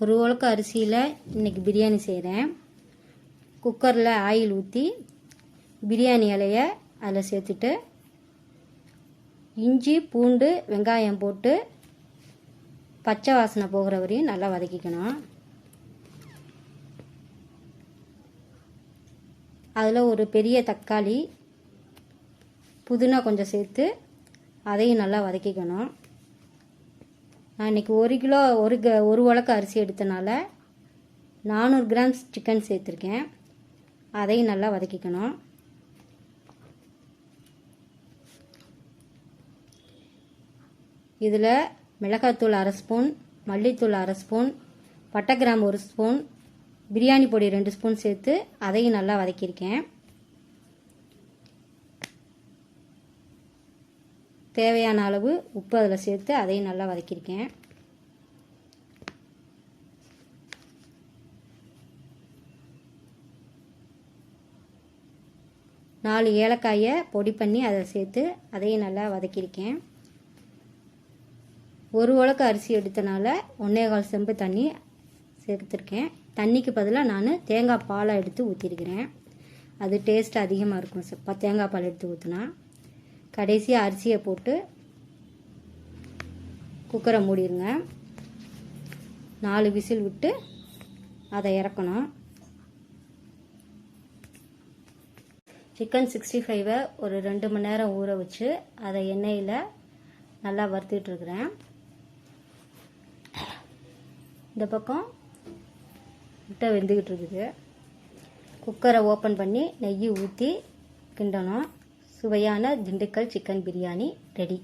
ஒரு உலக்கு அரிசியில் இன்றைக்கி பிரியாணி செய்கிறேன். குக்கரில் ஆயில் ஊற்றி பிரியாணி இலையை அதில் சேர்த்துட்டு இஞ்சி பூண்டு வெங்காயம் போட்டு பச்சை வாசனை போகிற வரையும் நல்லா வதக்கிக்கணும். அதில் ஒரு பெரிய தக்காளி புதினா கொஞ்சம் சேர்த்து அதையும் நல்லா வதக்கிக்கணும். நான் இன்றைக்கி 1 கிலோ ஒரு உலக்கு அரிசி எடுத்தனால 400 கிராம் சிக்கன் சேர்த்துருக்கேன். அதையும் நல்லா வதக்கிக்கணும். இதில் மிளகாத்தூள் 1/2 ஸ்பூன், மல்லித்தூள் 1/2 ஸ்பூன், பட்டை கிராம்பு 1 ஸ்பூன், பிரியாணி பொடி 2 ஸ்பூன் சேர்த்து அதையும் நல்லா வதக்கியிருக்கேன். தேவையான அளவு உப்பு அதில் சேர்த்து அதையும் நல்லா வதக்கியிருக்கேன். நாலு ஏலக்காயை பொடி பண்ணி அதை சேர்த்து அதையும் நல்லா வதக்கியிருக்கேன். ஒரு உலக்கு அரிசி எடுத்தனால 1/4 செம்பு தண்ணி சேர்த்துருக்கேன். தண்ணிக்கு பதிலாக நான் தேங்காய் பாலை எடுத்து ஊற்றிருக்கிறேன். அது டேஸ்ட் அதிகமாக இருக்கும் தேங்காய் பால் எடுத்து ஊற்றினா. கடைசியாக அரிசியை போட்டு குக்கரை மூடிடுங்க. 4 விசில் விட்டு அதை இறக்கணும். சிக்கன் 65 ஒரு 2 மணி நேரம் ஊற வச்சு அதை எண்ணெயில் நல்லா வறுத்துட்ருக்குறேன். இந்த பக்கம் முட்டை வெந்துக்கிட்டு இருக்குது. குக்கரை ஓப்பன் பண்ணி நெய் ஊற்றி கிண்டணும். சுவையான திண்டுக்கல் சிக்கன் பிரியாணி ரெடி.